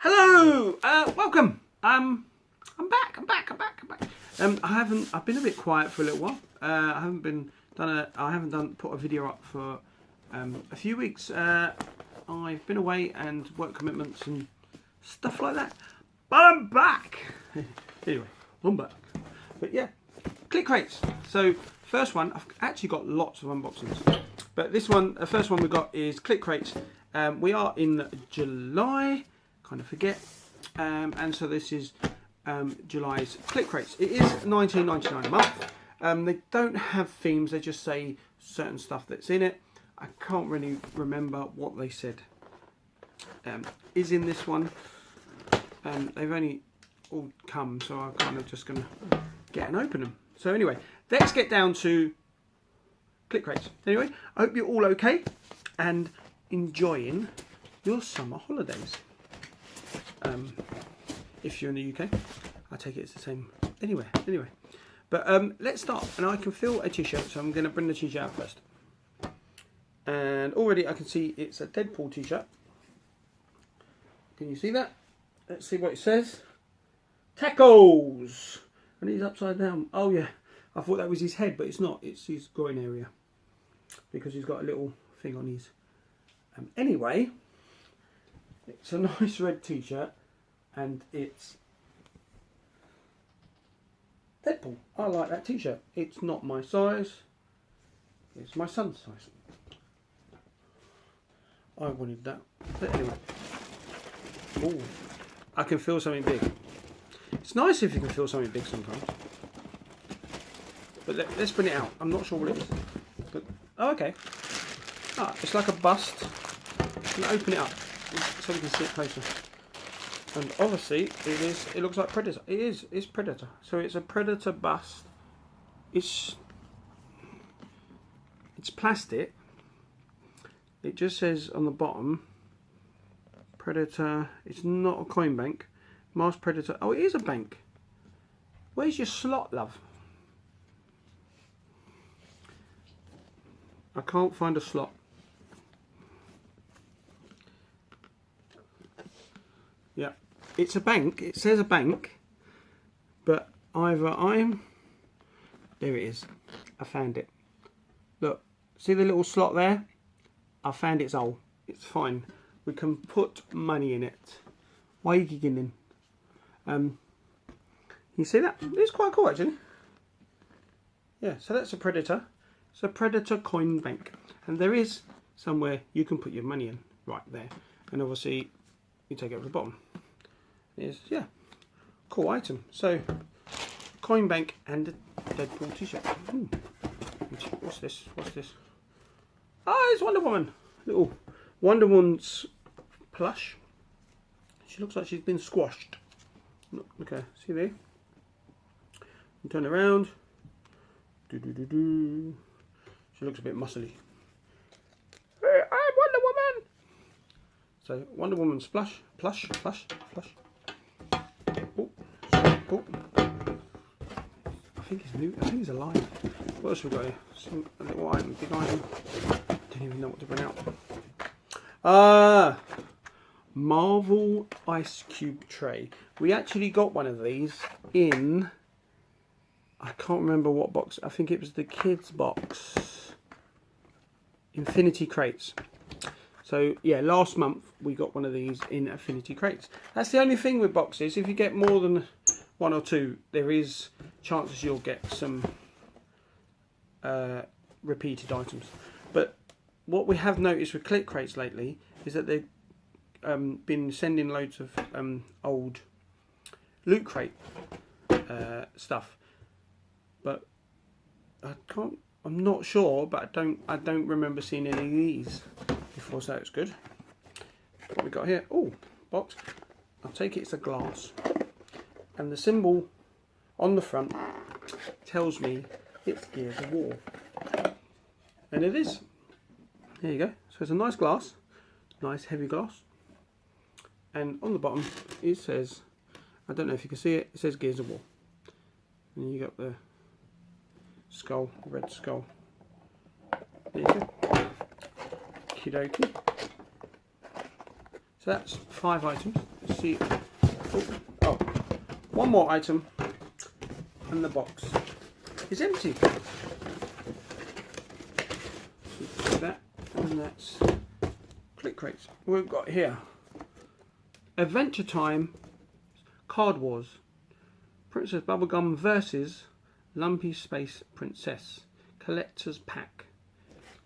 Hello, welcome. I'm back. I've been a bit quiet for a little while. I haven't put a video up for a few weeks. I've been away and work commitments and stuff like that. But I'm back. Anyway, I'm back. But yeah, click rates. So first one, I've actually got lots of unboxings. But this one, the first one we got is click rates. We are in July. Kind of forget, and so this is July's click rates. It is $19.99 a month. They don't have themes, they just say certain stuff that's in it. I can't really remember what they said is in this one. They've only all come, so I'm kind of just going to get and open them. So anyway, let's get down to click rates. Anyway, I hope you're all okay and enjoying your summer holidays. If you're in the UK, I take it it's the same anywhere. Anyway, but let's start. And I can feel a t-shirt, so I'm going to bring the t-shirt out first. And already I can see it's a Deadpool t-shirt. Can you see that? Let's see what it says. Tacos! And he's upside down. Oh yeah, I thought that was his head, but it's not. It's his groin area. Because he's got a little thing on his... anyway... It's a nice red t-shirt and it's Deadpool. I like that t-shirt. It's not my size. It's my son's size. I wanted that. But anyway. Ooh, I can feel something big. It's nice if you can feel something big sometimes. But let's bring it out. I'm not sure what it is. But, oh, okay. Ah, it's like a bust. I'm going to open it up so we can see it closer. And obviously it looks like Predator. It's Predator. So it's a Predator bust. It's plastic. It just says on the bottom Predator. It's not a coin bank. Mars Predator. Oh, it is a bank. Where's your slot, love? I can't find a slot. Yeah, it's a bank. It says a bank, but there it is. I found it. Look, see the little slot there? I found its hole. It's fine. We can put money in it. Why are you giggling? You see that? It's quite cool actually. Yeah, so that's a Predator. It's a Predator coin bank, and there is somewhere you can put your money in right there, and obviously. You take it over the bottom. Yeah, cool item. So, coin bank and a Deadpool t-shirt. What's this? What's this? Ah, it's Wonder Woman. Little Wonder Woman's plush. She looks like she's been squashed. Okay, see there? You turn around. She looks a bit muscly. Hey, I'm Wonder Woman. So Wonder Woman's plush. Oh, oh. I think he's new. I think he's alive. What else have we got here? A little item, big item. Don't even know what to bring out. Marvel Ice Cube tray. We actually got one of these in. I can't remember what box. I think it was the kids box. Infinity crates. So yeah, last month we got one of these in Affinity crates. That's the only thing with boxes. If you get more than one or two, there is chances you'll get some repeated items. But what we have noticed with click crates lately is that they've been sending loads of old loot crate stuff. But I'm not sure, but I don't remember seeing any of these before, so it's good. What we got here? Oh, box. I'll take it. It's a glass, and the symbol on the front tells me it's Gears of War, and it is. There you go. So it's a nice glass, nice heavy glass, and on the bottom it says, I don't know if you can see it. It says Gears of War, and you got the skull, red skull. There you go. Okie dokie. So that's 5 items. see. Oh, one more item, and the box is empty. So that, and that's click crates. We've got here Adventure Time Card Wars, Princess Bubblegum versus Lumpy Space Princess Collector's Pack.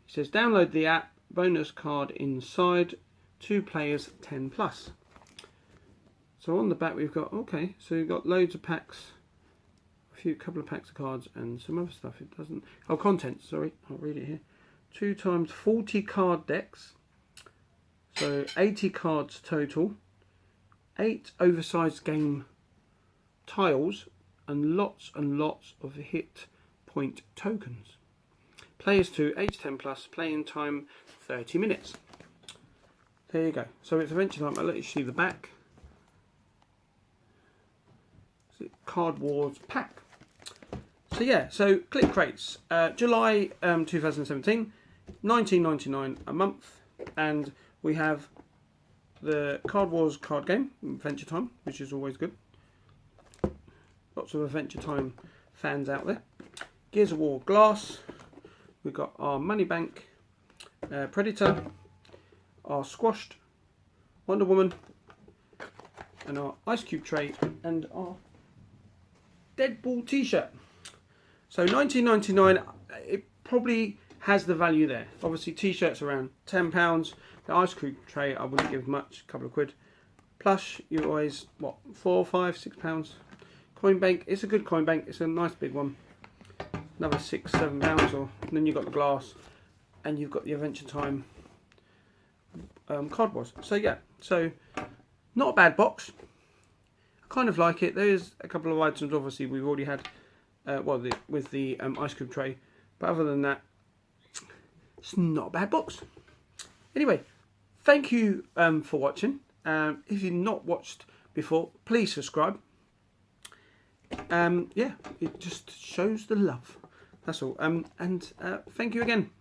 It says download the app, bonus card inside, 2 players 10 plus. So on the back we've got, okay, so you've got loads of packs, couple of packs of cards and some other stuff. It doesn't, oh, contents, sorry, I'll read it here. 2 times 40 card decks, so 80 cards total, 8 oversized game tiles, and lots of hit point tokens. Players 2, age 10 plus, playing time 30 minutes. There you go. So it's Adventure Time. I'll let you see the back. Card Wars pack. So yeah, so click crates. July 2017, $19.99 a month, and we have the Card Wars card game, Adventure Time, which is always good. Lots of Adventure Time fans out there. Gears of War glass. We've got our Money Bank, Predator, our Squashed, Wonder Woman, and our Ice Cube tray, and our Deadpool t-shirt. So $19.99, it probably has the value there. Obviously t-shirts around £10. The Ice Cube tray I wouldn't give much, a couple of quid. Plus you always, what, £4, £5, £6. Coin bank, it's a good coin bank, it's a nice big one. Another £6, £7, or and then you've got the glass, and you've got the Adventure Time Card Wars. So yeah, so not a bad box. I kind of like it. There's a couple of items obviously we've already had, with the ice cream tray, but other than that, it's not a bad box. Anyway, thank you for watching. If you've not watched before, please subscribe. Yeah, it just shows the love. That's all. And thank you again.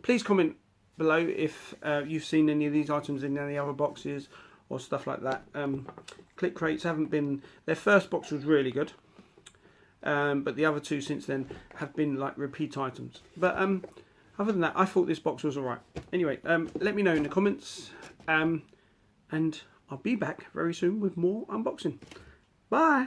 Please comment below if you've seen any of these items in any other boxes or stuff like that. Click crates haven't been, their first box was really good, but the other 2 since then have been like repeat items. But other than that, I thought this box was alright. Anyway, let me know in the comments, and I'll be back very soon with more unboxing. Bye.